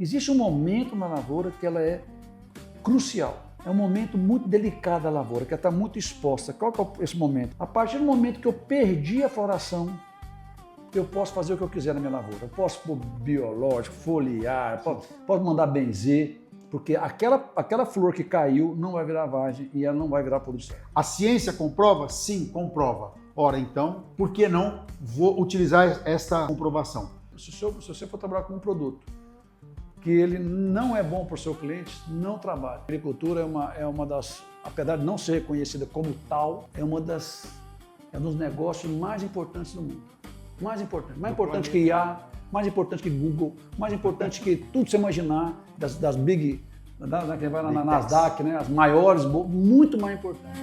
Existe um momento na lavoura que ela é crucial. É um momento muito delicado da lavoura, que ela está muito exposta. Qual que é esse momento? A partir do momento que eu perdi a floração, eu posso fazer o que eu quiser na minha lavoura. Eu posso pôr biológico, foliar, posso mandar benzer, porque aquela flor que caiu não vai virar vagem e ela não vai virar produção. A ciência comprova? Sim, comprova. Ora, então, por que não vou utilizar esta comprovação? Se você for trabalhar com um produto que ele não é bom para o seu cliente, não trabalhe. A agricultura é uma das, apesar de não ser reconhecida como tal, é um dos negócios mais importantes do mundo. Mais importante que IA, mais importante que Google, mais importante que tudo que você imaginar, das big, que vai na Nasdaq, né, as maiores, muito mais importante.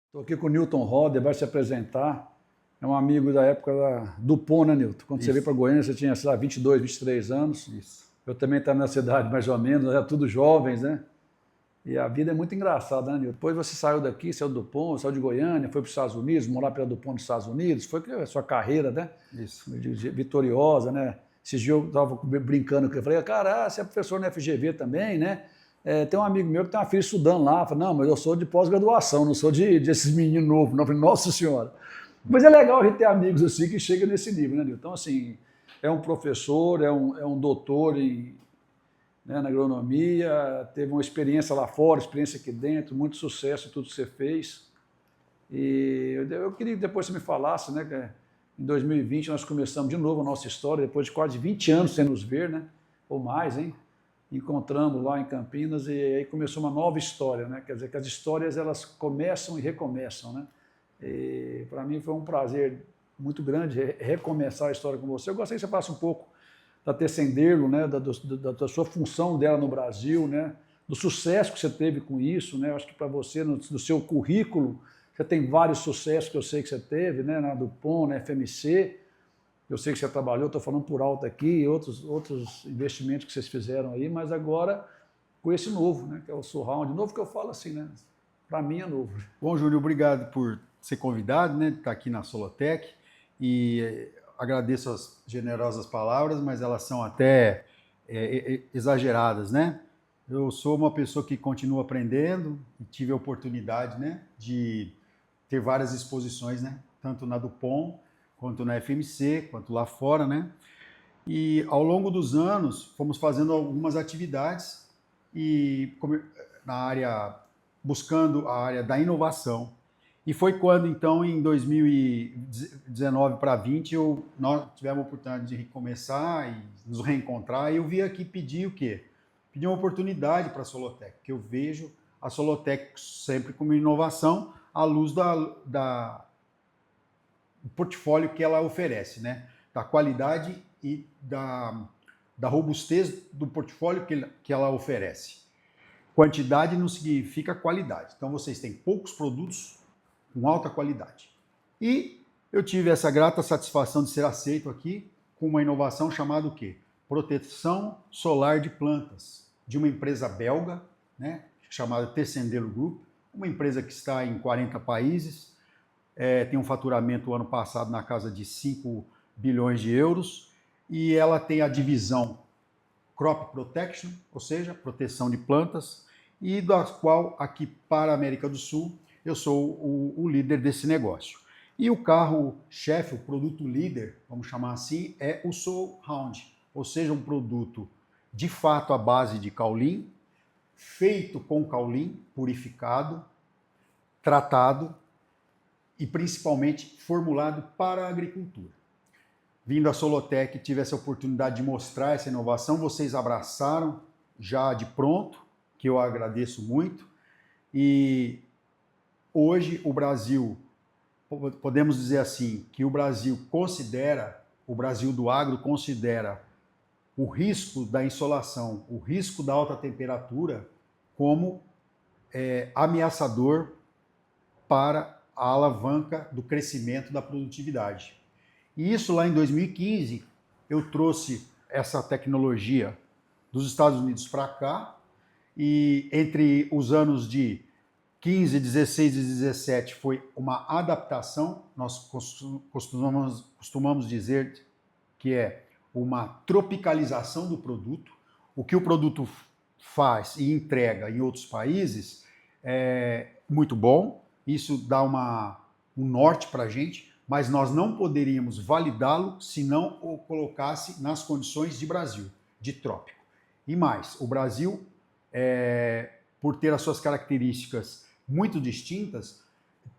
Estou aqui com o Newton Roder, vai se apresentar. É um amigo da época do DuPont, né, Newton? Quando você veio para Goiânia, você tinha, sei lá, 22, 23 anos. Isso. Eu também estava na cidade, mais ou menos, era tudo jovens, né? E a vida é muito engraçada, né, Newton? Depois você saiu daqui, saiu do DuPont, saiu de Goiânia, foi para os Estados Unidos, morar pela DuPont nos Estados Unidos, foi a sua carreira, né? Isso. Vitoriosa, né? Esses dias eu estava brincando, eu falei, cara, você é professor na FGV também, né? Tem um amigo meu que tem uma filha estudando lá. Eu falei, não, mas eu sou de pós-graduação, não sou desses meninos novos. Não. Eu falei, nossa senhora. Mas é legal a gente ter amigos assim que chegam nesse nível, né, Nilton? Então, assim, é um professor, é um doutor né, na agronomia, teve uma experiência lá fora, experiência aqui dentro, muito sucesso em tudo que você fez. E eu queria que depois você me falasse, né, que em 2020 nós começamos de novo a nossa história, depois de quase 20 anos sem nos ver, né? Ou mais, hein? Encontramos lá em Campinas e aí começou uma nova história, né? Quer dizer, que as histórias elas começam e recomeçam, né? E para mim foi um prazer muito grande recomeçar a história com você. Eu gostaria que você falasse um pouco da Tessenderlo, né? Da sua função dela no Brasil, né? Do sucesso que você teve com isso, né? Eu acho que para você, no seu currículo, você tem vários sucessos que eu sei que você teve, né? Na DuPont, na FMC. Eu sei que você trabalhou, estou falando por alto aqui, outros investimentos que vocês fizeram aí, mas agora com esse novo, né, que é o Surround. Novo que eu falo assim, né? Para mim é novo. Bom, Júlio, obrigado por ser convidado, né, de estar aqui na Solotec, e agradeço as generosas palavras, mas elas são até exageradas, né? Eu sou uma pessoa que continua aprendendo e tive a oportunidade, né, de ter várias exposições, né, tanto na DuPont, quanto na FMC, quanto lá fora, né? E ao longo dos anos fomos fazendo algumas atividades e na área, buscando a área da inovação. E foi quando, então, em 2019 para 20, nós tivemos a oportunidade de recomeçar e nos reencontrar, e eu vim aqui pedir o quê? Pedir uma oportunidade para a Solotec, porque eu vejo a Solotec sempre como inovação à luz do portfólio que ela oferece, né? Da qualidade e da robustez do portfólio que ela oferece. Quantidade não significa qualidade. Então vocês têm poucos produtos com alta qualidade. E eu tive essa grata satisfação de ser aceito aqui com uma inovação chamada o quê? Proteção solar de plantas, de uma empresa belga, né? Chamada Tessenderlo Group, uma empresa que está em 40 países, tem um faturamento ano passado na casa de 5 bilhões de euros, e ela tem a divisão Crop Protection, ou seja, proteção de plantas, e da qual aqui para a América do Sul eu sou o líder desse negócio. E o carro-chefe, o produto líder, vamos chamar assim, é o Surround, ou seja, um produto de fato à base de caulin, feito com caulin purificado, tratado, e principalmente formulado para a agricultura. Vindo à Solotec, tive essa oportunidade de mostrar essa inovação, vocês abraçaram já de pronto, que eu agradeço muito, e hoje o Brasil, podemos dizer assim, que o Brasil do agro considera o risco da insolação, o risco da alta temperatura como ameaçador para a alavanca do crescimento da produtividade. E isso lá em 2015, eu trouxe essa tecnologia dos Estados Unidos para cá, e entre os anos de 15, 16 e 17 foi uma adaptação, nós costumamos dizer que é uma tropicalização do produto. O que o produto faz e entrega em outros países é muito bom, isso dá um norte para a gente, mas nós não poderíamos validá-lo se não o colocasse nas condições de Brasil, de trópico. E mais, o Brasil, por ter as suas características muito distintas,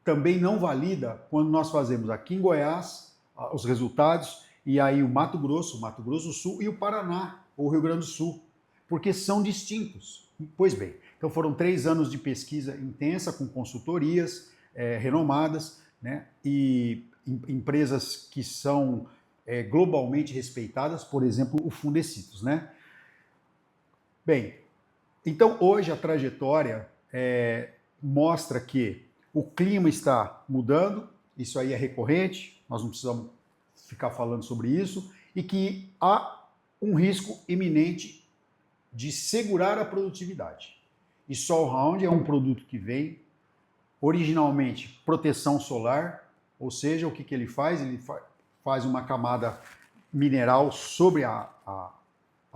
também não valida quando nós fazemos aqui em Goiás os resultados, e aí o Mato Grosso do Sul e o Paraná, ou Rio Grande do Sul, porque são distintos. Pois bem, então foram 3 anos de pesquisa intensa com consultorias renomadas, né, e empresas que são globalmente respeitadas, por exemplo, o Fundecitos, né? Bem, então hoje a trajetória mostra que o clima está mudando, isso aí é recorrente, nós não precisamos ficar falando sobre isso, e que há um risco iminente de segurar a produtividade. E Sol Round é um produto que vem originalmente proteção solar, ou seja, o que ele faz? Ele faz uma camada mineral sobre a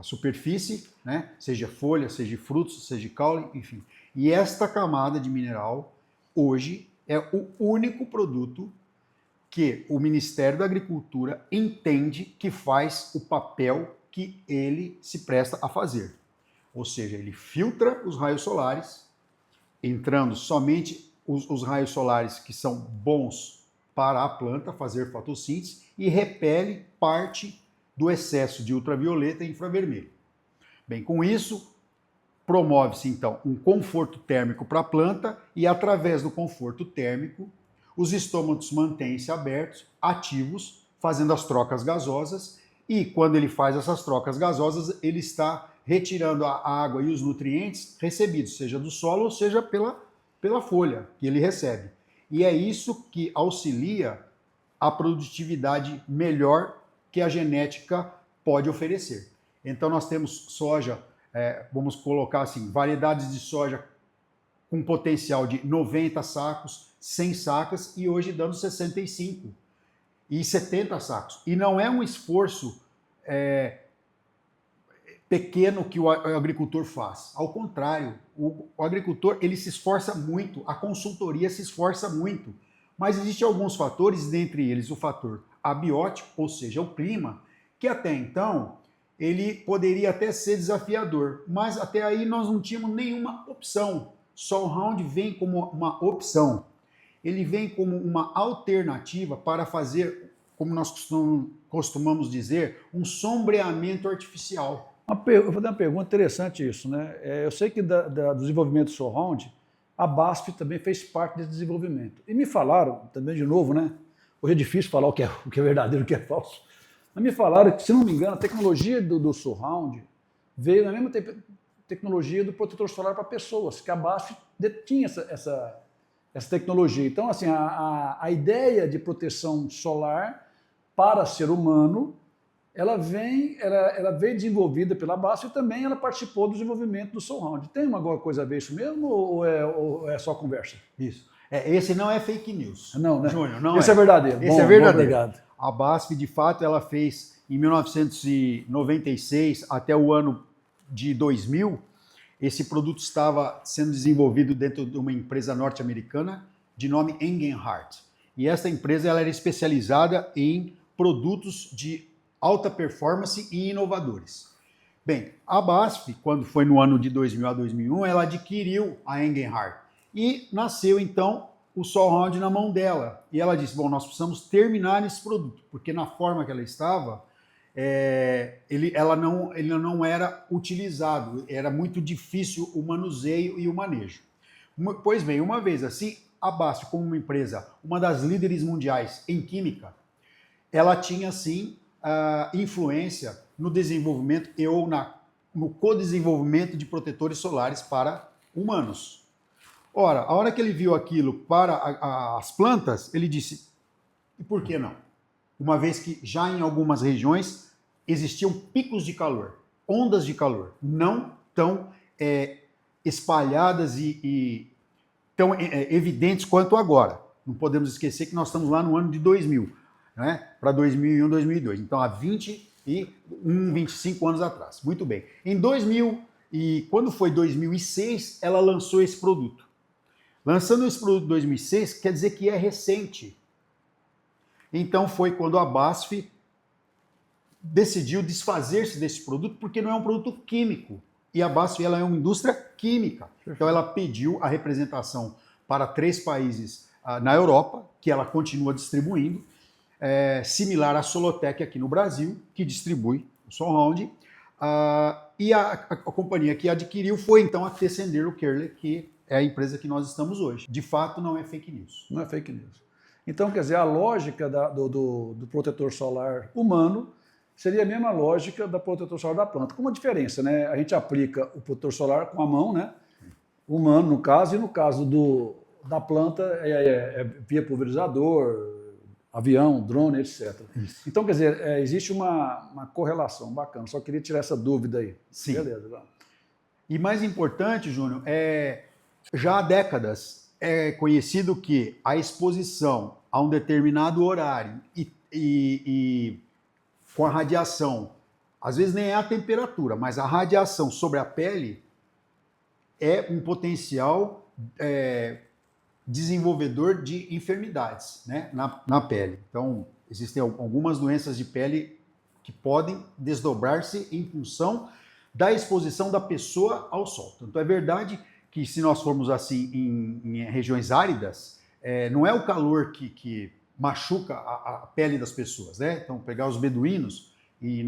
superfície, né? Seja folha, seja frutos, seja caule, enfim. E esta camada de mineral, hoje, é o único produto que o Ministério da Agricultura entende que faz o papel que ele se presta a fazer. Ou seja, ele filtra os raios solares, entrando somente os raios solares que são bons para a planta fazer fotossíntese e repele parte do excesso de ultravioleta e infravermelho. Bem, com isso, promove-se então um conforto térmico para a planta e através do conforto térmico, os estômatos mantêm-se abertos, ativos, fazendo as trocas gasosas e quando ele faz essas trocas gasosas, ele está retirando a água e os nutrientes recebidos, seja do solo ou seja pela folha que ele recebe. E é isso que auxilia a produtividade melhor que a genética pode oferecer. Então nós temos soja, vamos colocar assim, variedades de soja com potencial de 90 sacos, 100 sacas e hoje dando 65 e 70 sacos. E não é um esforço pequeno que o agricultor faz. Ao contrário, o agricultor ele se esforça muito, a consultoria se esforça muito. Mas existem alguns fatores, dentre eles o fator abiótico, ou seja, o clima, que até então ele poderia até ser desafiador, mas até aí nós não tínhamos nenhuma opção. Sol Round vem como uma opção. Ele vem como uma alternativa para fazer, como nós costumamos dizer, um sombreamento artificial. Eu vou dar uma pergunta interessante isso, né? Eu sei que do desenvolvimento do Sol Round, a BASF também fez parte desse desenvolvimento. E me falaram, também de novo, né? Hoje é difícil falar o que é verdadeiro e o que é falso. Mas me falaram que, se não me engano, a tecnologia do Sol Round veio na mesma tecnologia do protetor solar para pessoas, que a BASF detinha essa tecnologia. Então, assim, a ideia de proteção solar para ser humano, ela veio desenvolvida pela BASF e também ela participou do desenvolvimento do Sol Round. Tem alguma coisa a ver isso mesmo ou é só conversa? Isso. Esse não é fake news. Não, né? Júnior, não Esse é verdadeiro. Esse é verdadeiro. Obrigado. A BASF, de fato, ela fez em 1996 até o ano de 2000, esse produto estava sendo desenvolvido dentro de uma empresa norte-americana de nome Engelhard. E essa empresa ela era especializada em produtos de alta performance e inovadores. Bem, a BASF, quando foi no ano de 2000 a 2001, ela adquiriu a Engelhard e nasceu então o Sol Round na mão dela. E ela disse, bom, nós precisamos terminar esse produto, porque na forma que ela estava, ele não era utilizado, era muito difícil o manuseio e o manejo. Pois bem, uma vez assim, a BASF, como uma empresa, uma das líderes mundiais em química, ela tinha sim influência no desenvolvimento no co-desenvolvimento de protetores solares para humanos. Ora, a hora que ele viu aquilo para as plantas, ele disse, e por que não? Uma vez que já em algumas regiões existiam picos de calor, ondas de calor, não tão espalhadas e tão evidentes quanto agora. Não podemos esquecer que nós estamos lá no ano de 2000. né, para 2001, 2002. Então, há 25 anos atrás. Muito bem. Quando foi 2006, ela lançou esse produto. Lançando esse produto em 2006, quer dizer que é recente. Então, foi quando a BASF decidiu desfazer-se desse produto, porque não é um produto químico. E a BASF ela é uma indústria química. Então, ela pediu a representação para 3 países na Europa, que ela continua distribuindo, similar à Solotec aqui no Brasil, que distribui o Surround. E a companhia que adquiriu foi, então, a Tessenderlo-Kirley, que é a empresa que nós estamos hoje. De fato, não é fake news. Não é fake news. Então, quer dizer, a lógica do protetor solar humano seria a mesma lógica da protetor solar da planta. Com uma diferença, né? A gente aplica o protetor solar com a mão, né? Humano, no caso, e no caso da planta é via pulverizador, avião, drone, etc. Isso. Então, quer dizer, existe uma correlação bacana. Só queria tirar essa dúvida aí. Sim. Beleza. Vamos. E mais importante, Júnior, já há décadas é conhecido que a exposição a um determinado horário e com a radiação, às vezes nem é a temperatura, mas a radiação sobre a pele é um potencial desenvolvedor de enfermidades, né, na pele. Então, existem algumas doenças de pele que podem desdobrar-se em função da exposição da pessoa ao sol. Então, é verdade que se nós formos assim em regiões áridas, não é o calor que machuca a pele das pessoas, né? Então, pegar os beduínos e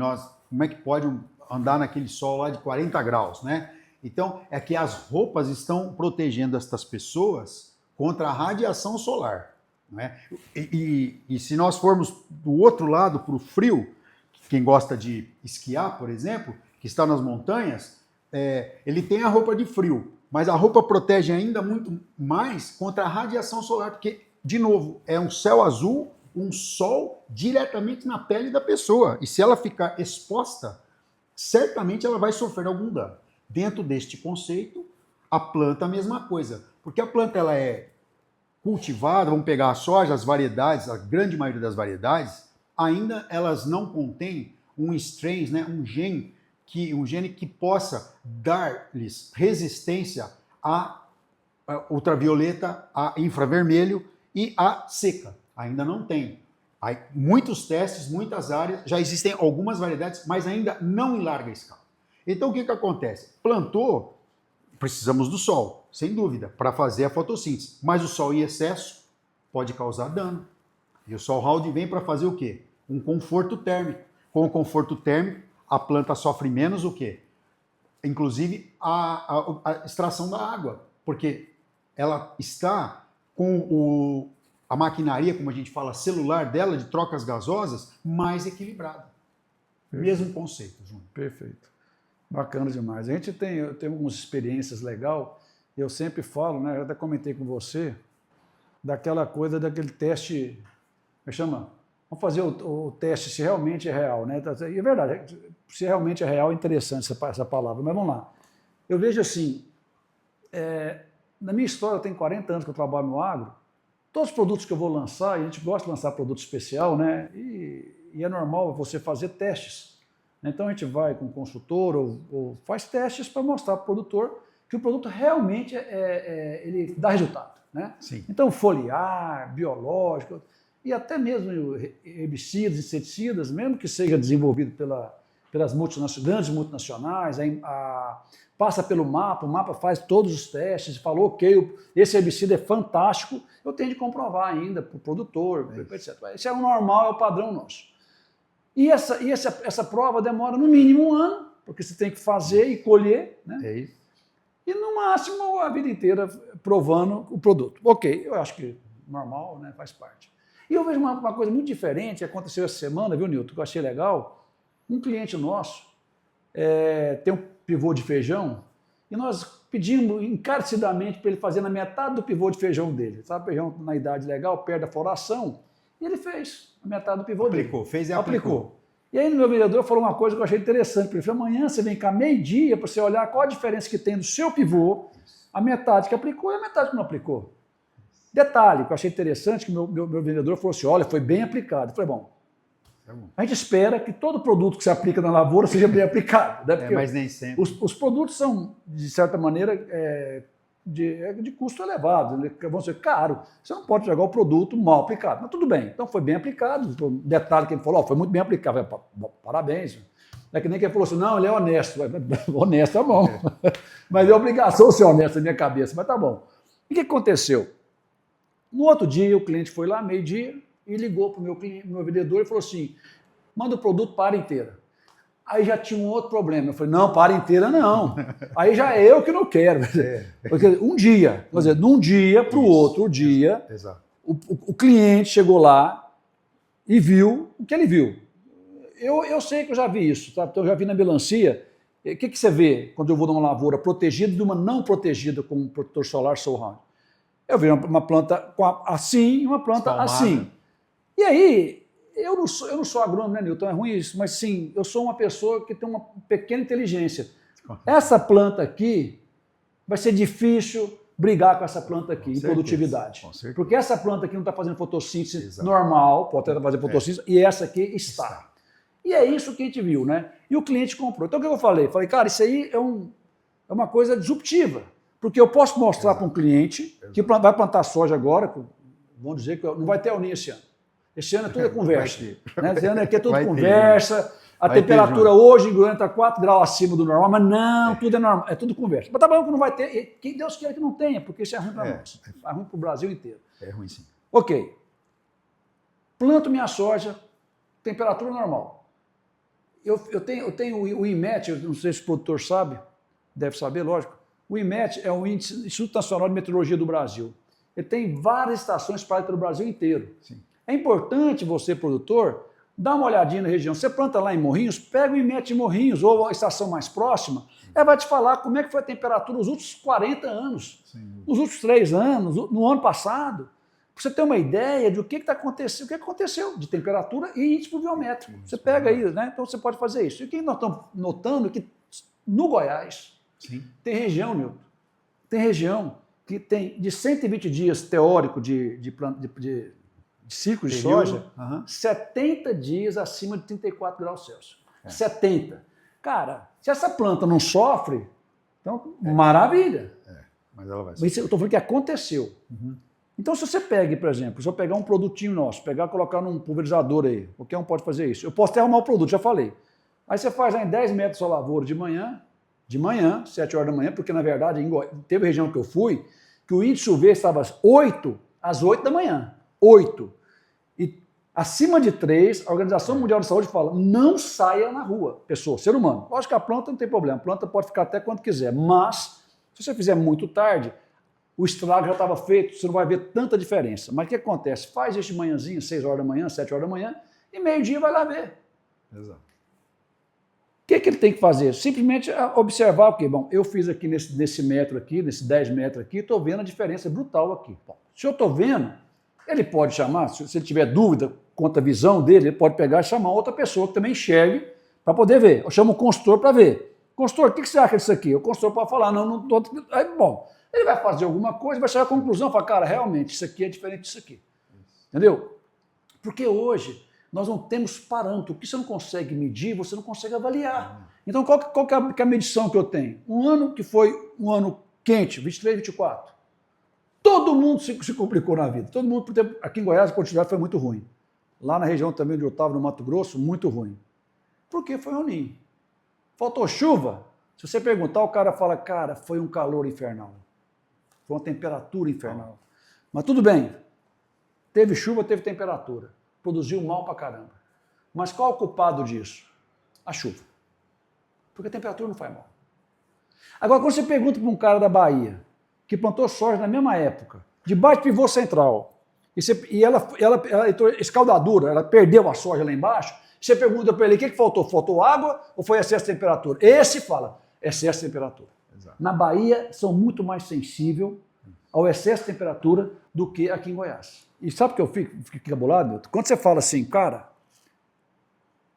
como é que pode andar naquele sol lá de 40 graus, né? Então, é que as roupas estão protegendo estas pessoas contra a radiação solar, né? E se nós formos do outro lado, para o frio, quem gosta de esquiar, por exemplo, que está nas montanhas, ele tem a roupa de frio, mas a roupa protege ainda muito mais contra a radiação solar, porque, de novo, é um céu azul, um sol diretamente na pele da pessoa. E se ela ficar exposta, certamente ela vai sofrer algum dano. Dentro deste conceito, a planta a mesma coisa. Porque a planta ela é cultivada, vamos pegar a soja, as variedades, a grande maioria das variedades, ainda elas não contêm um strain, né, um gene que possa dar-lhes resistência a ultravioleta, a infravermelho e a seca. Ainda não tem. Há muitos testes, muitas áreas, já existem algumas variedades, mas ainda não em larga escala. Então o que acontece? Plantou, precisamos do sol, sem dúvida, para fazer a fotossíntese. Mas o sol em excesso pode causar dano. E o Surround vem para fazer o quê? Um conforto térmico. Com o conforto térmico, a planta sofre menos o quê? Inclusive a extração da água, porque ela está com a maquinaria, como a gente fala, celular dela, de trocas gasosas, mais equilibrada. Mesmo conceito, Júnior. Perfeito. Bacana demais. Eu tenho algumas experiências legais, eu sempre falo, né, eu até comentei com você, daquele teste, me chama, vamos fazer o teste se realmente é real, né? E é verdade, se realmente é real, é interessante essa palavra, mas vamos lá. Eu vejo assim, na minha história, eu tenho 40 anos que eu trabalho no agro, todos os produtos que eu vou lançar, e a gente gosta de lançar produto especial, né? E é normal você fazer testes. Então a gente vai com o consultor ou faz testes para mostrar para o produtor que o produto realmente ele dá resultado, né? Sim. Então foliar, biológico, e até mesmo herbicidas, inseticidas, mesmo que seja desenvolvido pelas grandes multinacionais, passa pelo mapa, o mapa faz todos os testes, falou, ok, esse herbicida é fantástico, eu tenho de comprovar ainda para o produtor, etc. Esse é o normal, é o padrão nosso. E essa prova demora no mínimo 1 ano, porque você tem que fazer e colher, né? É isso. E no máximo a vida inteira provando o produto. Ok, eu acho que normal, né? Faz parte. E eu vejo uma coisa muito diferente que aconteceu essa semana, viu, Nilton, que eu achei legal. Um cliente nosso tem um pivô de feijão e nós pedimos encarecidamente para ele fazer na metade do pivô de feijão dele. Sabe, feijão na idade legal, perto da floração, e ele fez a metade do pivô dele. Fez e aplicou. E aí o meu vereador falou uma coisa que eu achei interessante. Ele falou, amanhã você vem cá meio-dia para você olhar qual a diferença que tem do seu pivô, a metade que aplicou e a metade que não aplicou. Detalhe, que eu achei interessante, que meu vendedor falou assim, olha, foi bem aplicado. Eu falei, bom, a gente espera que todo produto que se aplica na lavoura seja bem aplicado. Né? Porque mas nem sempre. Os produtos são, de certa maneira, de custo elevado, vão ser caros. Você não pode jogar o produto mal aplicado. Mas tudo bem, então foi bem aplicado. O detalhe que ele falou, foi muito bem aplicado. Eu falei, parabéns. É que nem quem falou assim, não, ele é honesto. Honesto é bom. Mas é obrigação ser honesto na minha cabeça, mas tá bom. E o que aconteceu? No outro dia, o cliente foi lá, meio-dia, e ligou para o meu vendedor e falou assim, manda o produto para a área inteira. Aí já tinha um outro problema. Eu falei, não, para a área inteira não. Aí já é eu que não quero. Porque um dia, quer dizer, de um dia para o outro dia, o cliente chegou lá e viu o que ele viu. Eu sei que eu já vi isso, tá? Eu já vi na melancia. O que você vê quando eu vou numa lavoura protegida de uma não protegida com um protetor solar surround? Eu vi uma planta assim e uma planta assim. E aí, eu não sou agrônomo, né, Nilton? É ruim isso, mas sim, eu sou uma pessoa que tem uma pequena inteligência. Essa planta aqui vai ser difícil brigar com essa planta aqui em produtividade. Porque essa planta aqui não está fazendo fotossíntese normal, pode até fazer fotossíntese, e essa aqui está. E é isso que a gente viu, né? E o cliente comprou. Então o que eu falei? Falei, cara, isso aí é uma coisa disruptiva. Porque eu posso mostrar para um cliente que vai plantar soja agora, vamos dizer que não vai ter Uninha esse ano. Esse ano é tudo conversa. Né? Esse ano aqui é tudo conversa. A temperatura hoje em Goiânia está 4 graus acima do normal, mas não, tudo é normal, é tudo conversa. Mas tá bom que não vai ter, que Deus queira que não tenha, porque isso é ruim para nós. É ruim para o Brasil inteiro. É ruim sim. Ok. Planto minha soja, temperatura normal. Eu tenho o INMET, não sei se o produtor sabe, deve saber, lógico. O INMET é o Instituto Nacional de Meteorologia do Brasil. Ele tem várias estações espalhadas pelo Brasil inteiro. Sim. É importante você, produtor, dar uma olhadinha na região. Você planta lá em Morrinhos, pega o INMET em Morrinhos, ou a estação mais próxima, ela vai te falar como é que foi a temperatura nos últimos 40 anos, nos últimos 3 anos, no ano passado. Para você ter uma ideia de o que está acontecendo, o que aconteceu de temperatura e índice pluviométrico. Você pega aí, né? Então você pode fazer isso. E o que nós estamos notando é que no Goiás tem região, Nilton, tem região que tem de 120 dias teórico de ciclo de soja, 70 dias acima de 34 graus Celsius. 70. Cara, se essa planta não sofre, então maravilha. Mas ela vai. Mas eu estou falando que aconteceu. Então, se você pega, por exemplo, se eu pegar um produtinho nosso, colocar num pulverizador aí, qualquer um pode fazer isso. Eu posso até arrumar o produto, já falei. Aí você faz lá em 10 metros sua lavoura de manhã, 7 horas da manhã, porque na verdade teve região que eu fui, que o índice UV estava às 8 da manhã. 8. E acima de 3, a Organização Mundial de Saúde fala, não saia na rua, pessoa, ser humano. Lógico que a planta não tem problema, a planta pode ficar até quando quiser, mas se você fizer muito tarde, o estrago já estava feito, você não vai ver tanta diferença. Mas o que acontece? Faz isso de manhãzinho, 6 horas da manhã, 7 horas da manhã, e meio-dia vai lá ver. Exato. O que ele tem que fazer? Simplesmente observar o quê? Bom, eu fiz aqui nesse metro aqui, nesse 10 metros aqui, estou vendo a diferença brutal aqui. Bom, se eu estou vendo, ele pode chamar, se ele tiver dúvida quanto à visão dele, ele pode pegar e chamar outra pessoa que também enxergue para poder ver. Eu chamo o consultor para ver. Consultor, o que você acha disso aqui? O consultor pode falar, não estou... Aí, bom, ele vai fazer alguma coisa, vai chegar à conclusão, falar, cara, realmente, isso aqui é diferente disso aqui. Entendeu? Porque hoje nós não temos parâmetro. O que você não consegue medir, você não consegue avaliar. Então, qual que é a medição que eu tenho? Um ano que foi um ano quente, 23, 24. Todo mundo se complicou na vida. Todo mundo, aqui em Goiás, a produtividade foi muito ruim. Lá na região também onde eu estava, no Mato Grosso, muito ruim. Por que foi ruim? Faltou chuva? Se você perguntar, o cara fala, cara, foi um calor infernal. Foi uma temperatura infernal. Mas tudo bem. Teve chuva, teve temperatura. Produziu mal pra caramba. Mas qual é o culpado disso? A chuva. Porque a temperatura não faz mal. Agora, quando você pergunta para um cara da Bahia, que plantou soja na mesma época, debaixo do pivô central, e ela escaldadura, ela perdeu a soja lá embaixo, você pergunta para ele, o que faltou? Faltou água ou foi excesso de temperatura? Esse fala, excesso de temperatura. Exato. Na Bahia, são muito mais sensíveis ao excesso de temperatura do que aqui em Goiás. E sabe o que eu fico cabulado, Milton? Quando você fala assim, cara,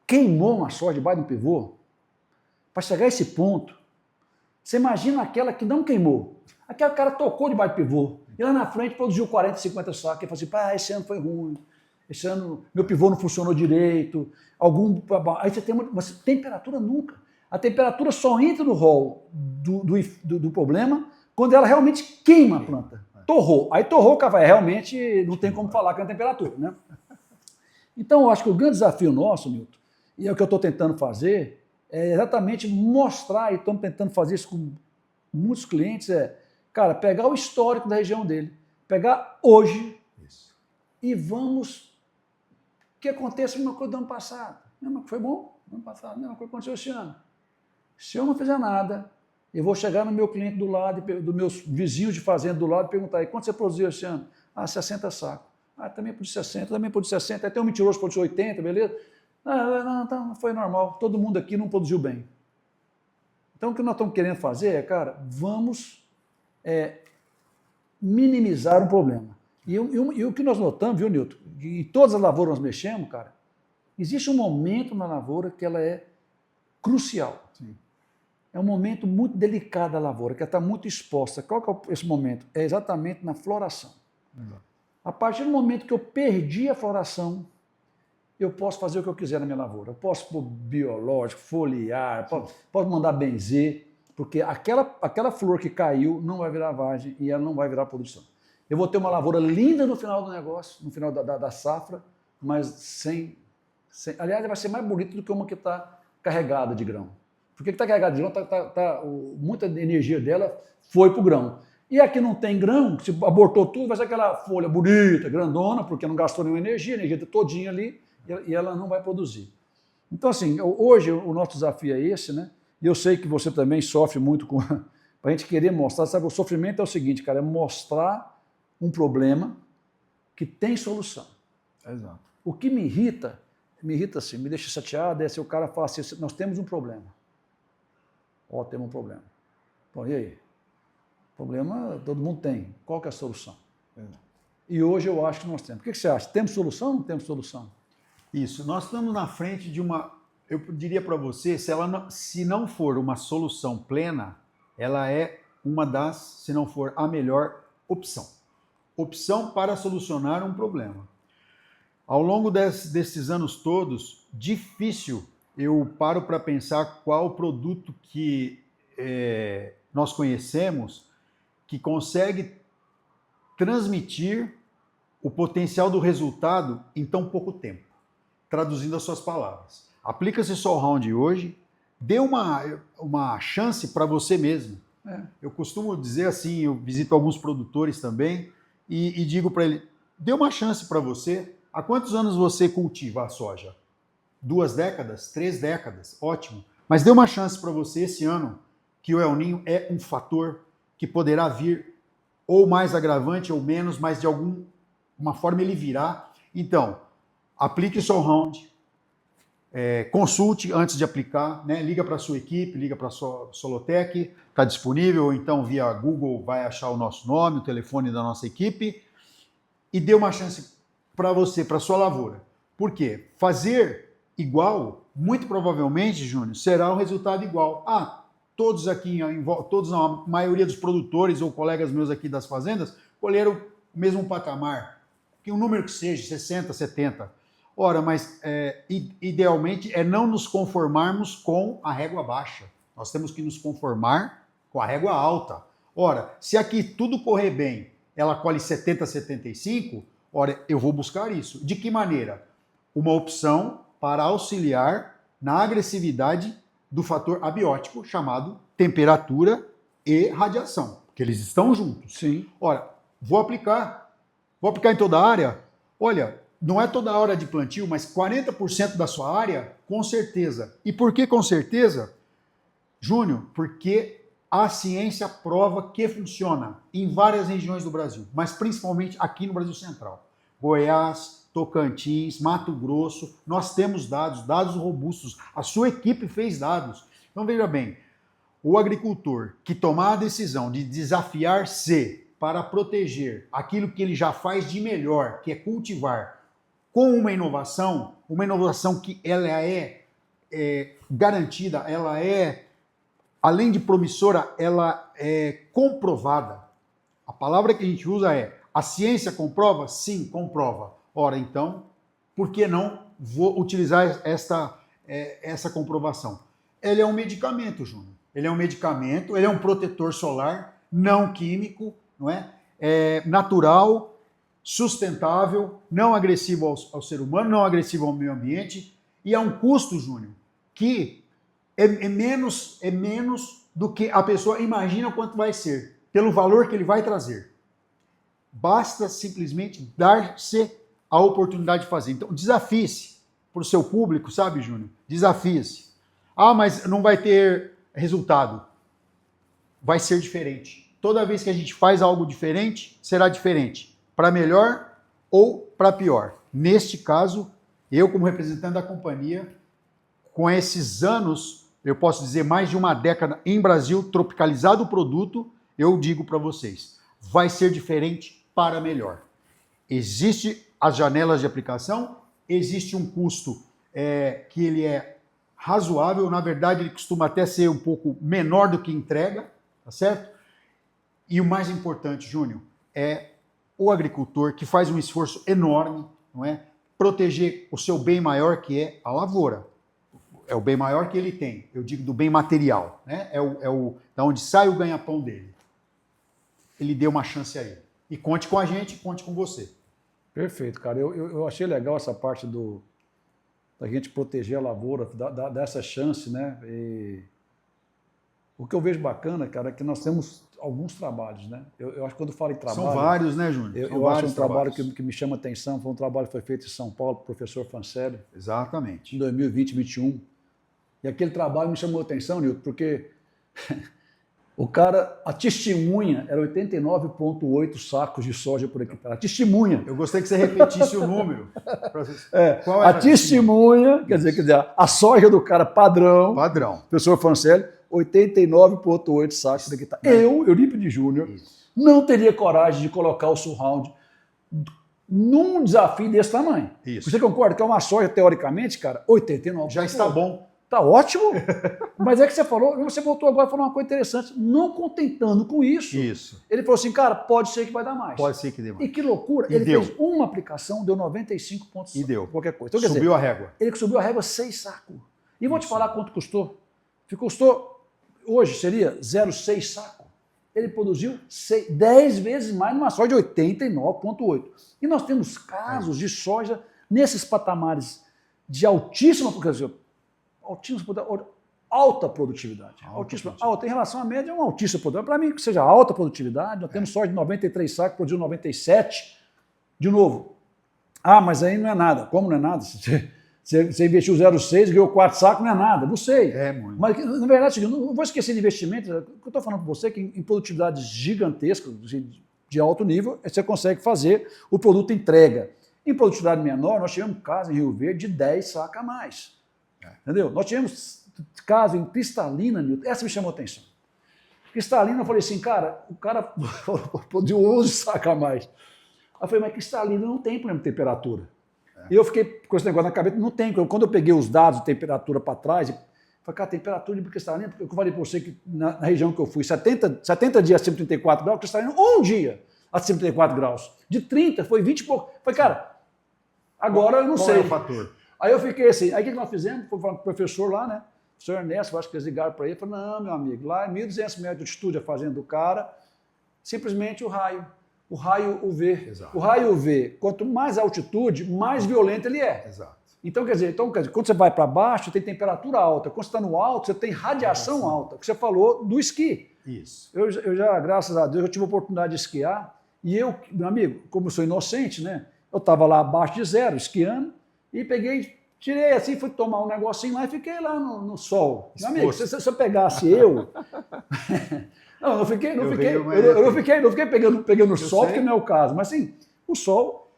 queimou uma soja debaixo do pivô, para chegar a esse ponto, você imagina aquela que não queimou. Aquela cara tocou debaixo do pivô. E lá na frente produziu 40, 50 sacos. E falou assim, pá, esse ano foi ruim. Esse ano meu pivô não funcionou direito. Aí você tem uma temperatura nunca. A temperatura só entra no rol do problema quando ela realmente queima a planta. Torrou. Aí torrou o café. Realmente não tem como falar com a temperatura, né? Então, eu acho que o grande desafio nosso, Milton, e é o que eu estou tentando fazer, é exatamente mostrar, e estamos tentando fazer isso com muitos clientes, cara, pegar o histórico da região dele, pegar hoje e vamos que aconteça a mesma coisa do ano passado. Foi bom ano passado, a mesma coisa aconteceu esse ano. Se eu não fizer nada, eu vou chegar no meu cliente do lado, dos meus vizinhos de fazenda do lado e perguntar, e quanto você produziu esse ano? 60 sacos. Também produzi 60, também produzi 60, até um mentiroso produziu 80, beleza? Não, foi normal, todo mundo aqui não produziu bem. Então, o que nós estamos querendo fazer cara, vamos minimizar o problema. E o que nós notamos, viu, Nilton? Em todas as lavouras nós mexemos, cara, existe um momento na lavoura que ela é crucial. Sim. É um momento muito delicado da lavoura, que ela está muito exposta. Qual que é esse momento? É exatamente na floração. Exato. A partir do momento que eu perdi a floração, eu posso fazer o que eu quiser na minha lavoura. Eu posso pôr biológico, foliar, posso mandar benzer, porque aquela flor que caiu não vai virar vagem e ela não vai virar produção. Eu vou ter uma lavoura linda no final do negócio, no final da safra, mas sem... Aliás, vai ser mais bonito do que uma que está carregada de grão. Porque que está carregada de grão, muita energia dela foi para o grão. E aqui não tem grão, se abortou tudo, vai ser aquela folha bonita, grandona, porque não gastou nenhuma energia, a energia está todinha ali, e ela não vai produzir. Então, assim, hoje o nosso desafio é esse, né? E eu sei que você também sofre muito com... Para a gente querer mostrar, sabe, o sofrimento é o seguinte, cara, é mostrar um problema que tem solução. Exato. O que me irrita assim, me deixa chateado, é se o cara fala assim, nós temos um problema. Temos um problema. Bom, e aí? Problema todo mundo tem. Qual que é a solução? E hoje eu acho que nós temos. O que você acha? Temos solução ou não temos solução? Isso. Nós estamos na frente de uma... Eu diria para você, se não for uma solução plena, ela é uma das, se não for a melhor opção. Opção para solucionar um problema. Ao longo desses anos todos, difícil eu paro para pensar qual produto que nós conhecemos que consegue transmitir o potencial do resultado em tão pouco tempo, traduzindo as suas palavras. Aplica-se Soil Round hoje, dê uma chance para você mesmo. Eu costumo dizer assim, eu visito alguns produtores também e digo para ele, dê uma chance para você. Há quantos anos você cultiva a soja? 2 décadas? 3 décadas? Ótimo. Mas dê uma chance para você esse ano, que o El Niño é um fator que poderá vir ou mais agravante ou menos, mas de alguma forma ele virá. Então, aplique o Soil Round, consulte antes de aplicar, né? Liga para a sua equipe, liga para a Solotec, está disponível, ou então via Google vai achar o nosso nome, o telefone da nossa equipe, e dê uma chance para você, para a sua lavoura. Por quê? Fazer igual, muito provavelmente, Júnior, será o resultado igual. Todos aqui, todos não, a maioria dos produtores ou colegas meus aqui das fazendas colheram o mesmo patamar, que um número que seja, 60, 70. Ora, mas idealmente é não nos conformarmos com a régua baixa. Nós temos que nos conformar com a régua alta. Ora, se aqui tudo correr bem, ela colhe 70, 75, ora, eu vou buscar isso. De que maneira? Uma opção para auxiliar na agressividade do fator abiótico chamado temperatura e radiação, porque eles estão juntos. Sim. Ora, vou aplicar em toda a área. Olha, não é toda a hora de plantio, mas 40% da sua área, com certeza. E por que com certeza? Júnior, porque a ciência prova que funciona em várias regiões do Brasil, mas principalmente aqui no Brasil Central. Goiás, Tocantins, Mato Grosso, nós temos dados robustos. A sua equipe fez dados. Então veja bem, o agricultor que tomar a decisão de desafiar-se para proteger aquilo que ele já faz de melhor, que é cultivar, com uma inovação que ela é garantida, ela é, além de promissora, ela é comprovada. A palavra que a gente usa é: a ciência comprova? Sim, comprova. Ora, então, por que não vou utilizar essa comprovação? Ele é um medicamento, Júnior. Ele é um medicamento, ele é um protetor solar não químico, não é? É natural, sustentável, não agressivo ao ser humano, não agressivo ao meio ambiente, e é um custo, Júnior, que é menos do que a pessoa imagina quanto vai ser, pelo valor que ele vai trazer. Basta simplesmente dar-se a oportunidade de fazer. Então, desafie-se para o seu público, sabe, Júnior? Desafie-se. Ah, mas não vai ter resultado. Vai ser diferente. Toda vez que a gente faz algo diferente, será diferente. Para melhor ou para pior. Neste caso, eu, como representante da companhia, com esses anos, eu posso dizer mais de uma década em Brasil, tropicalizado o produto, eu digo para vocês, vai ser diferente para melhor. Existe as janelas de aplicação, existe um custo que ele é razoável, na verdade ele costuma até ser um pouco menor do que entrega, tá certo? E o mais importante, Júnior, é o agricultor que faz um esforço enorme, não é? Proteger o seu bem maior, que é a lavoura. É o bem maior que ele tem, eu digo do bem material, né? Da onde sai o ganha-pão dele. Ele deu uma chance a ele. E conte com a gente, conte com você. Perfeito, cara. Eu achei legal essa parte da gente proteger a lavoura, dessa chance, né? E o que eu vejo bacana, cara, é que nós temos alguns trabalhos, né? Eu acho que quando falo em trabalho... São vários, né, Júnior? Eu acho um trabalho que me chama atenção, foi um trabalho que foi feito em São Paulo, pelo professor Fancelli. Exatamente. Em 2020, 2021. E aquele trabalho me chamou a atenção, Nilton, porque o cara, a testemunha era 89,8 sacos de soja por hectare. A testemunha. Eu gostaria que você repetisse o número. Qual era a testemunha, quer dizer, a soja do cara padrão. Padrão. Professor Fancelli, 89,8 sacos por hectare. Eu, Eurípides Júnior, não teria coragem de colocar o surround num desafio desse tamanho. Isso. Você concorda que é uma soja, teoricamente, cara, 89. Já está bom. Tá ótimo, mas é que você falou, você voltou agora a falar uma coisa interessante, não contentando com isso. Ele falou assim, cara, pode ser que vai dar mais. Pode ser que dê mais. E que loucura, ele fez uma aplicação, deu 95 pontos. E deu. Qualquer coisa. Então, subiu a régua. Ele subiu a régua 6 sacos. E vou te falar quanto custou. Custou, hoje seria 0,6 saco. Ele produziu 10 vezes mais numa soja de 89,8. E nós temos casos de soja nesses patamares de altíssima, alta produtividade. Alta. Em relação à média, é uma altíssima produtividade. Para mim, que seja alta produtividade, nós temos soja de 93 sacos, produziu 97. De novo, mas aí não é nada. Como não é nada? Você investiu 0,6, ganhou 4 sacos, não é nada. Não sei. Muito. Mas, na verdade, eu não vou esquecer de investimento. O que eu estou falando para você é que em produtividades gigantescas, de alto nível, você consegue fazer o produto entrega. Em produtividade menor, nós tivemos casos em Rio Verde de 10 sacos a mais. Entendeu? Nós tivemos caso em Cristalina, Nilton, essa me chamou a atenção. Cristalina, eu falei assim, cara, o cara produziu 11 sacos a mais. Aí eu falei, mas Cristalina não tem problema de temperatura. E eu fiquei com esse negócio na cabeça, não tem. Quando eu peguei os dados de temperatura para trás, falei, cara, temperatura de Cristalina, porque eu falei para você que na região que eu fui, 70 dias acima de 34 graus, Cristalina, um dia acima de 34 graus. De 30, foi 20 e pouco. Falei, cara, agora eu não sei. Qual é o fator? Aí eu fiquei assim, aí o que nós fizemos? Foi falar com o professor lá, né? O senhor Ernesto, eu acho que eles ligaram para ele, falou, não, meu amigo, lá é 1.200 metros de altitude a fazenda do cara, simplesmente o raio UV. Exato. O raio UV, quanto mais altitude, mais violento ele é. Exato. Então, quer dizer, quando você vai para baixo, tem temperatura alta. Quando você está no alto, você tem radiação alta. Que você falou do esqui. Isso. Eu já, graças a Deus, eu tive a oportunidade de esquiar, e eu, meu amigo, como eu sou inocente, né? Eu estava lá abaixo de zero, esquiando, e tirei assim, fui tomar um negocinho lá e fiquei lá no sol. Meu amigo, se eu pegasse eu... não, eu não fiquei pegando sol, porque não é o caso. Mas assim, o sol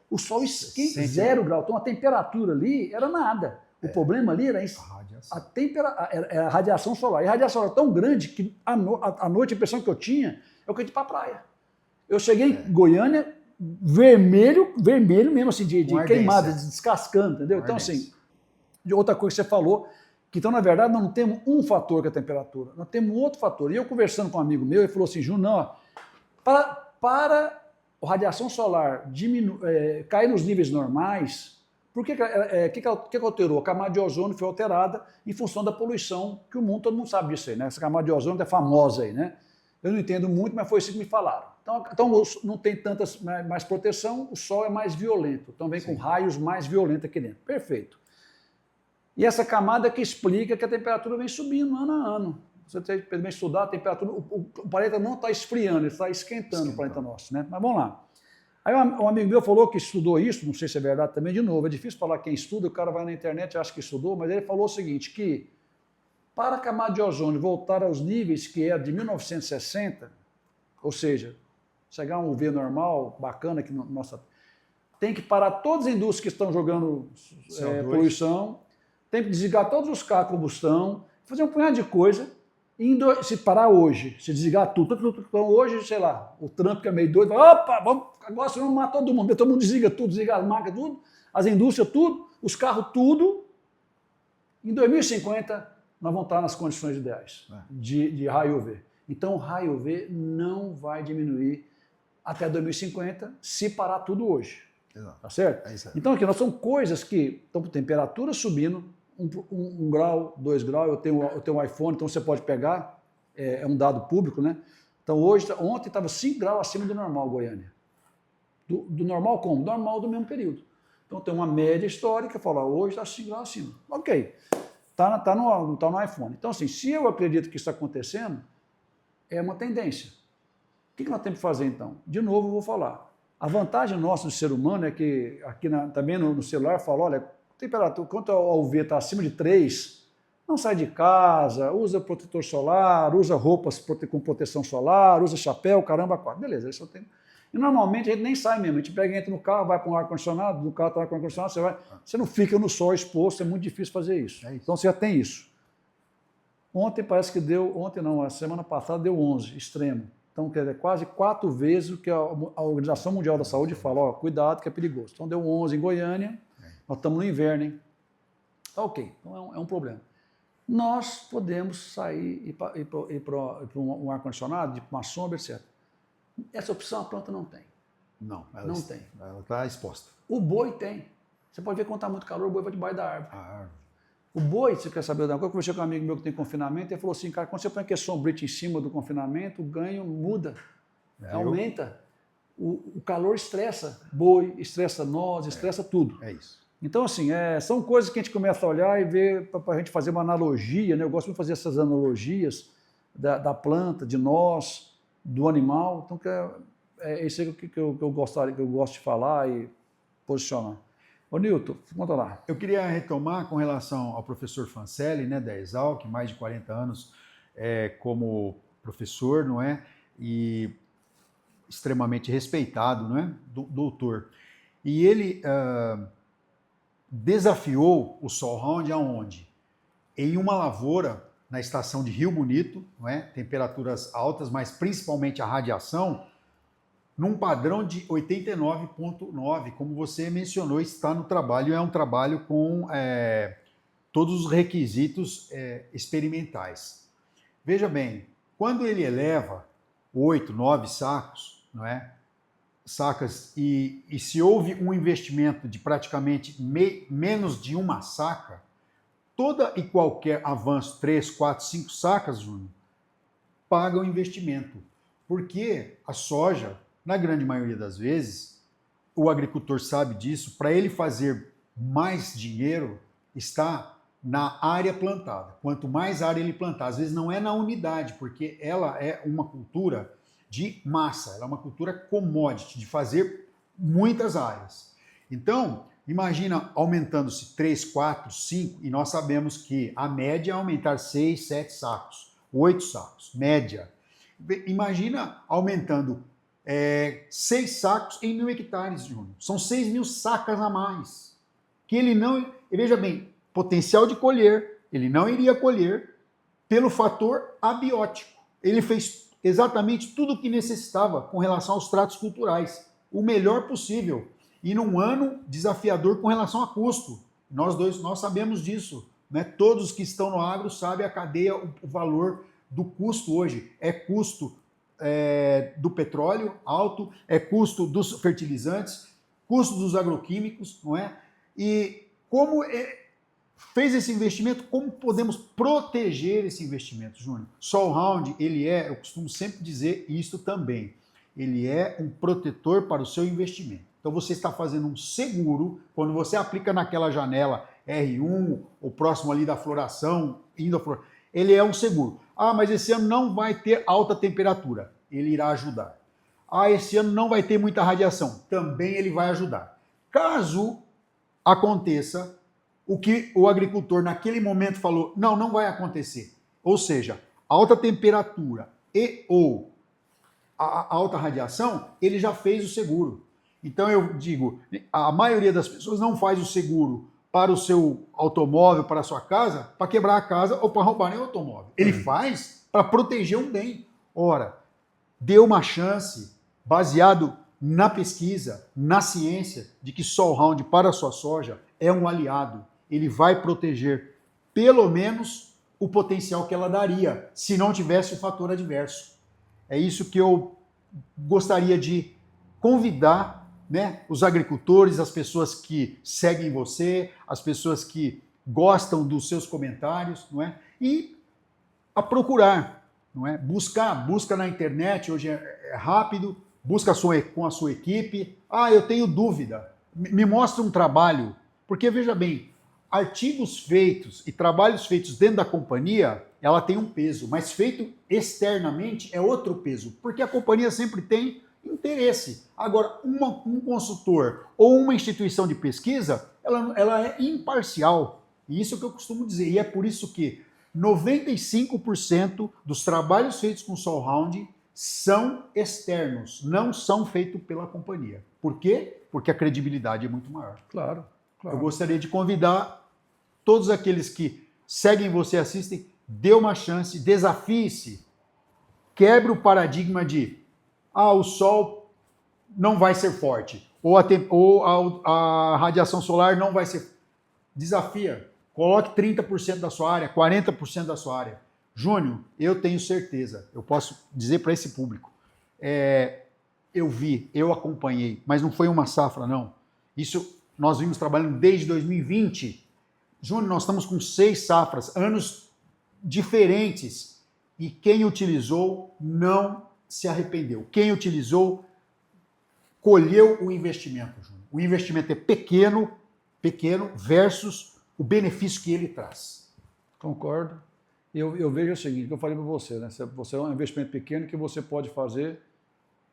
esquenta 0 graus. Então a temperatura ali era nada. O problema ali era isso. Era a radiação solar. E a radiação era tão grande que à noite a impressão que eu tinha é que eu ia para a praia. Eu cheguei em Goiânia, vermelho mesmo, assim, de queimada, descascando, entendeu? Então, assim, de outra coisa que você falou, que então, na verdade, nós não temos um fator que é a temperatura, nós temos outro fator. E eu conversando com um amigo meu, ele falou assim, Júnior, para para a radiação solar cair nos níveis normais, por que alterou? A camada de ozônio foi alterada em função da poluição, que o mundo, todo mundo sabe disso aí, né? Essa camada de ozônio é famosa aí, né? Eu não entendo muito, mas foi isso que me falaram. Então não tem tantas mais proteção, o sol é mais violento, então vem com raios mais violentos aqui dentro. Perfeito. E essa camada que explica que a temperatura vem subindo ano a ano. Você tem que estudar a temperatura, o planeta não está esfriando, ele está esquentando o planeta nosso, né? Mas vamos lá. Aí um amigo meu falou que estudou isso, não sei se é verdade também, de novo, é difícil falar quem estuda, o cara vai na internet e acha que estudou, mas ele falou o seguinte, que para a camada de ozônio voltar aos níveis que era de 1960, ou seja, chegar a um UV normal, bacana, que nossa, tem que parar todas as indústrias que estão jogando poluição, tem que desligar todos os carros a combustão, fazer um punhado de coisa, se parar hoje, se desligar tudo, então hoje, sei lá, o Trump que é meio doido, opa, agora vamos matar todo mundo desliga tudo, desliga as máquinas, tudo, as indústrias, tudo, os carros, tudo, em 2050 nós vamos estar nas condições ideais de raio UV. Então o raio UV não vai diminuir até 2050 se parar tudo hoje. Exato. Tá certo? É isso aí. Então aqui nós são coisas que estão com temperatura subindo, 1 grau, 2 graus, eu tenho um iPhone, então você pode pegar, é um dado público, né? Então ontem estava 5 graus acima do normal, Goiânia. Do normal como? Normal do mesmo período. Então tem uma média histórica, fala, hoje está 5 graus acima. Ok, tá no iPhone. Então assim, se eu acredito que isso está acontecendo, é uma tendência. O que nós temos que fazer então? De novo eu vou falar. A vantagem nossa do ser humano é que aqui também no celular fala, olha, temperatura, quanto ao UV está acima de 3, não sai de casa, usa protetor solar, usa roupas com proteção solar, usa chapéu, caramba, 4. Beleza, isso eu tenho. E normalmente a gente nem sai mesmo, a gente pega, entra no carro, vai para um ar-condicionado, no carro está com ar-condicionado, você não fica no sol exposto, é muito difícil fazer isso. Então você já tem isso. Ontem parece que a semana passada deu 11, extremo. Então, quer dizer, quase 4 vezes o que a Organização Mundial da Saúde fala, ó, cuidado que é perigoso. Então deu 11 em Goiânia, nós estamos no inverno, hein? Tá ok, então é um problema. Nós podemos sair e ir para um ar-condicionado, de uma sombra, etc. Essa opção a planta não tem. Não tem. Ela está exposta. O boi tem. Você pode ver quando está muito calor, o boi vai debaixo da árvore. O boi, você quer saber de uma coisa? Eu conversei com um amigo meu que tem confinamento, ele falou assim, cara, quando você põe aquele sombrite em cima do confinamento, o ganho muda, aumenta. O calor estressa boi, estressa nós, estressa tudo. É isso. Então, assim, são coisas que a gente começa a olhar e ver, para a gente fazer uma analogia, né? Eu gosto de fazer essas analogias da planta, de nós, do animal. Então, é isso aí que eu gosto de falar e posicionar. Ô, Nilton, conta lá. Eu queria retomar com relação ao professor Fancelli, né, da Exalc, mais de 40 anos como professor, não é? E extremamente respeitado, não é? Doutor. E ele desafiou o Sol Round aonde? Em uma lavoura na estação de Rio Bonito, não é? Temperaturas altas, mas principalmente a radiação, num padrão de 89,9, como você mencionou, está no trabalho, é um trabalho com todos os requisitos experimentais. Veja bem, quando ele eleva 8, 9 sacos, não é? Sacas, e se houve um investimento de praticamente menos de uma saca, toda e qualquer avanço, 3, 4, 5 sacas, Júnior, paga o investimento. Porque a soja, na grande maioria das vezes, o agricultor sabe disso, para ele fazer mais dinheiro está na área plantada. Quanto mais área ele plantar, às vezes não é na unidade, porque ela é uma cultura de massa, ela é uma cultura commodity, de fazer muitas áreas. Então, imagina aumentando-se 3, 4, 5, e nós sabemos que a média é aumentar 6, 7 sacos, 8 sacos, média. Imagina aumentando 6 sacos em 1.000 hectares, Júnior. São 6.000 sacas a mais. Que ele não... Veja bem, potencial de colher, ele não iria colher pelo fator abiótico. Ele fez exatamente tudo o que necessitava com relação aos tratos culturais. O melhor possível. E num ano desafiador com relação a custo. Nós sabemos disso. Né? Todos que estão no agro sabem a cadeia, o valor do custo hoje. É custo do petróleo alto, é custo dos fertilizantes, custo dos agroquímicos, não é? E como fez esse investimento, como podemos proteger esse investimento, Júnior? SoilHound, eu costumo sempre dizer isso também, ele é um protetor para o seu investimento. Então você está fazendo um seguro, quando você aplica naquela janela R1, ou próximo ali da floração, ele é um seguro. Ah, mas esse ano não vai ter alta temperatura, ele irá ajudar. Ah, esse ano não vai ter muita radiação, também ele vai ajudar. Caso aconteça o que o agricultor naquele momento falou, não vai acontecer. Ou seja, alta temperatura e ou a alta radiação, ele já fez o seguro. Então eu digo, a maioria das pessoas não faz o seguro para o seu automóvel, para a sua casa, para quebrar a casa ou para roubar o automóvel. Ele faz para proteger um bem. Ora, dê uma chance, baseado na pesquisa, na ciência, de que SoilHound para a sua soja é um aliado. Ele vai proteger, pelo menos, o potencial que ela daria, se não tivesse o fator adverso. É isso que eu gostaria de convidar, né, os agricultores, as pessoas que seguem você, as pessoas que gostam dos seus comentários, não é? E a procurar, não é? Busca na internet, hoje é rápido, busca com a sua equipe. Ah, eu tenho dúvida, me mostra um trabalho, porque veja bem, artigos feitos e trabalhos feitos dentro da companhia, ela tem um peso, mas feito externamente é outro peso, porque a companhia sempre tem interesse. Agora, um consultor ou uma instituição de pesquisa, ela é imparcial. E isso é o que eu costumo dizer. E é por isso que 95% dos trabalhos feitos com SoilHound são externos, não são feitos pela companhia. Por quê? Porque a credibilidade é muito maior. Claro. Eu gostaria de convidar todos aqueles que seguem você, assistem, dê uma chance, desafie-se, quebre o paradigma de o sol não vai ser forte, ou a radiação solar não vai ser... Desafia, coloque 30% da sua área, 40% da sua área. Júnior, eu tenho certeza, eu posso dizer para esse público, eu acompanhei, mas não foi uma safra, não. Isso nós vimos trabalhando desde 2020. Júnior, nós estamos com 6 safras, anos diferentes, e quem utilizou não se arrependeu. Quem utilizou, colheu o investimento, Júnior. O investimento é pequeno versus o benefício que ele traz. Concordo. Eu vejo o seguinte, que eu falei para você, né? Você é um investimento pequeno que você pode fazer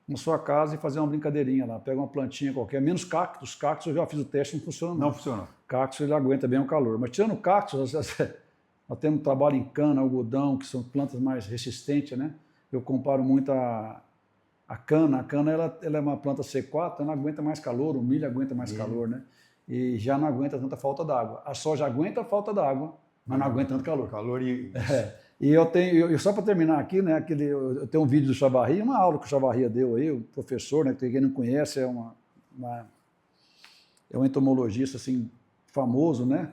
na sua casa e fazer uma brincadeirinha lá. Pega uma plantinha qualquer, menos cactos. Cactos eu já fiz o teste, não funciona. Não funciona. Cactos ele aguenta bem o calor. Mas tirando cactos, nós temos trabalho em cana, algodão, que são plantas mais resistentes, né? Eu comparo muito a cana. A cana ela é uma planta C4, ela aguenta mais calor, o milho aguenta mais calor, né? E já não aguenta tanta falta d'água. A soja aguenta a falta d'água, mas não aguenta tanto calor. E eu tenho, só para terminar aqui, né? Eu tenho um vídeo do Chavarria, uma aula que o Chavarria deu aí, o professor, né? Quem não conhece, é um entomologista assim, famoso, né?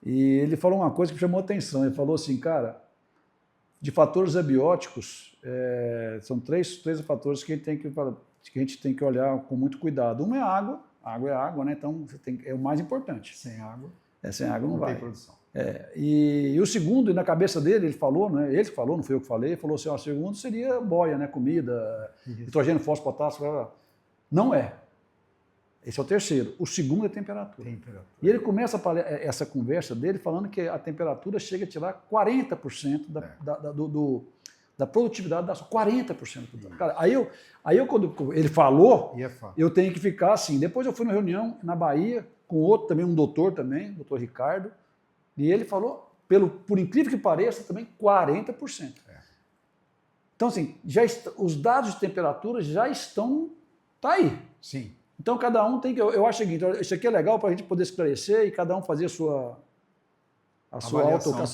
E ele falou uma coisa que me chamou a atenção. Ele falou assim, cara, de fatores abióticos, são três fatores que a gente tem que olhar com muito cuidado. Um é a água. A água é água, né? Então é o mais importante. Sem água, sem água não vai. Tem produção. E o segundo, e na cabeça dele, ele falou, né? Ele que falou, não foi eu que falei, ele falou assim, o segundo seria boia, né? Comida, nitrogênio, fósforo, potássio, blá, blá. Não é. Esse é o terceiro. O segundo é temperatura. E ele começa essa conversa dele falando que a temperatura chega a tirar 40% da produtividade da soja. 40%. Cara, aí quando ele falou, eu tenho que ficar assim. Depois eu fui numa reunião na Bahia com outro também, um doutor também, doutor Ricardo, e ele falou, por incrível que pareça, também 40%. Então, assim, os dados de temperatura já estão... Tá aí. Sim. Então, cada um tem que... Eu acho o seguinte, isso aqui é legal para a gente poder esclarecer e cada um fazer a sua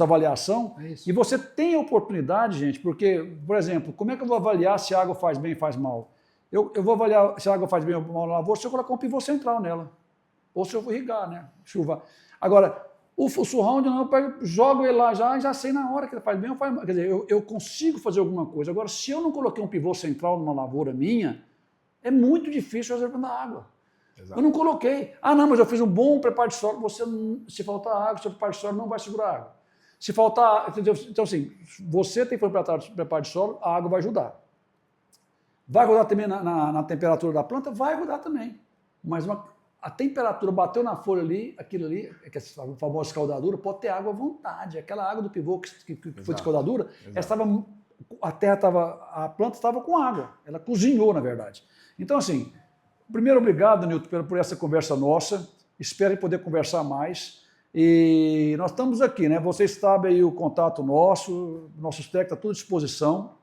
avaliação. E você tem a oportunidade, gente, porque, por exemplo, como é que eu vou avaliar se a água faz bem ou faz mal? Eu vou avaliar se a água faz bem ou mal na lavoura se eu colocar um pivô central nela. Ou se eu vou irrigar, né? Chuva. Agora, O surround não, eu pego, jogo ele lá já sei na hora que ele faz bem ou faz mal. Quer dizer, eu consigo fazer alguma coisa. Agora, se eu não coloquei um pivô central numa lavoura minha, é muito difícil reservando a água. Exato. Eu não coloquei. Ah, não, mas eu fiz um bom preparo de solo. Se faltar água, seu preparo de solo não vai segurar água. Se faltar... Então, assim, você tem que fazer preparo de solo, a água vai ajudar. Vai ajudar também na temperatura da planta? Vai ajudar também. Mas a temperatura bateu na folha ali, aquilo ali, que é a famosa escaldadura, pode ter água à vontade. Aquela água do pivô que foi de escaldadura, a planta estava com água. Ela cozinhou, na verdade. Então, assim... Primeiro, obrigado, Nilton, por essa conversa nossa. Espero poder conversar mais. E nós estamos aqui, né? Vocês sabem aí o contato nossos técnicos estão tudo à disposição.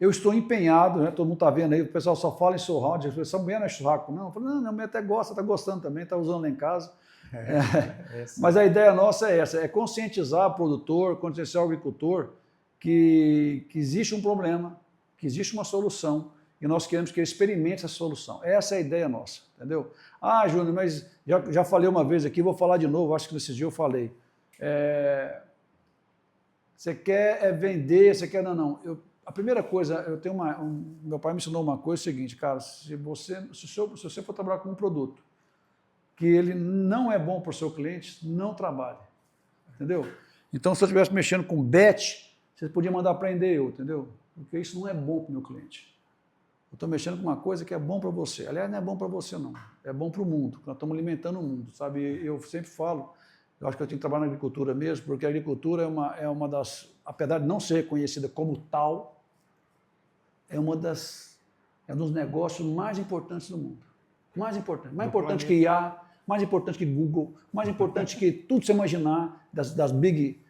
Eu estou empenhado, né? Todo mundo está vendo aí, o pessoal só fala em surround, essa mulher não é churrasco, não. Eu falo, não, minha mulher até gosta, está gostando também, está usando lá em casa. Mas a ideia nossa é essa, é conscientizar o produtor, conscientizar o agricultor que existe um problema, que existe uma solução, e nós queremos que ele experimente essa solução. Essa é a ideia nossa, entendeu? Ah, Júnior, mas já falei uma vez aqui, vou falar de novo, acho que nesses dias eu falei. Você quer vender, você quer... Não. A primeira coisa, meu pai me ensinou uma coisa, é o seguinte, cara, se você for trabalhar com um produto que ele não é bom para o seu cliente, não trabalhe, entendeu? Então, se eu estivesse mexendo com bet, você podia mandar prender eu, entendeu? Porque isso não é bom para o meu cliente. Eu estou mexendo com uma coisa que é bom para você. Aliás, não é bom para você, não. É bom para o mundo. Nós estamos alimentando o mundo, sabe? Eu sempre falo, eu acho que eu tenho que trabalhar na agricultura mesmo, porque a agricultura é uma das, apesar de não ser reconhecida como tal, é um dos negócios mais importantes do mundo. Mais importante. Mais importante que IA, mais importante que Google, mais importante que tudo que você imaginar, das big...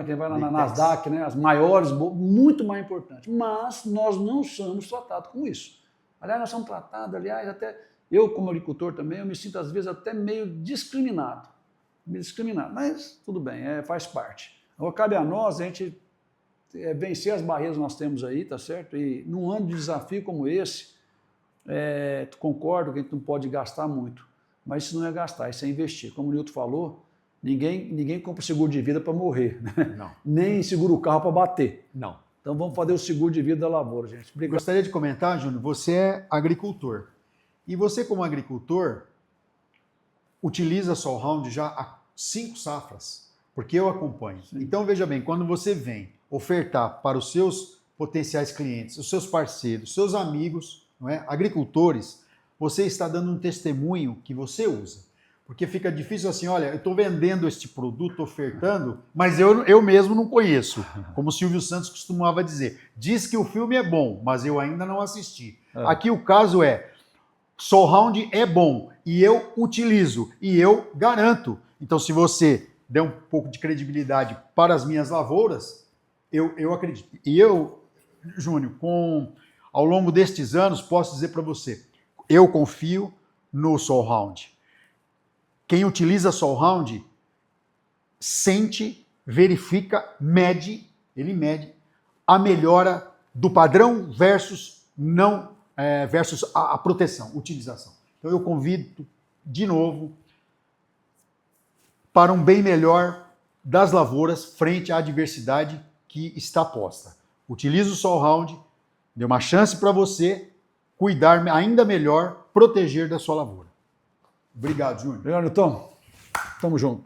que vai na Nasdaq, né, as maiores, muito mais importantes. Mas nós não somos tratados como isso. Aliás, nós somos tratados, até eu como agricultor também, eu me sinto às vezes até meio discriminado. Mas tudo bem, faz parte. Agora cabe a nós a gente vencer as barreiras que nós temos aí, tá certo? E num ano de desafio como esse, concordo que a gente não pode gastar muito, mas isso não é gastar, isso é investir. Como o Nilton falou, Ninguém compra seguro de vida para morrer, né? Não. Nem segura o carro para bater. Não. Então vamos fazer o seguro de vida da lavoura, gente. Obrigado. Gostaria de comentar, Júnior, você é agricultor. E você, como agricultor, utiliza Solround já há 5 safras, porque eu acompanho. Sim. Então, veja bem, quando você vem ofertar para os seus potenciais clientes, os seus parceiros, seus amigos, não é? Agricultores, você está dando um testemunho que você usa. Porque fica difícil assim, olha, eu estou vendendo este produto, ofertando, mas eu mesmo não conheço. Como o Silvio Santos costumava dizer. Diz que o filme é bom, mas eu ainda não assisti. Aqui o caso é, Solround é bom e eu utilizo e eu garanto. Então, se você der um pouco de credibilidade para as minhas lavouras, eu acredito. E eu, Júnior, ao longo destes anos, posso dizer para você, eu confio no Solround. Quem utiliza Solround sente, verifica, ele mede a melhora do padrão versus a proteção, utilização. Então eu convido de novo para um bem melhor das lavouras frente à adversidade que está posta. Utilize o Solround, dê uma chance para você cuidar ainda melhor, proteger da sua lavoura. Obrigado, Júnior. Obrigado, Nilton. Tamo junto.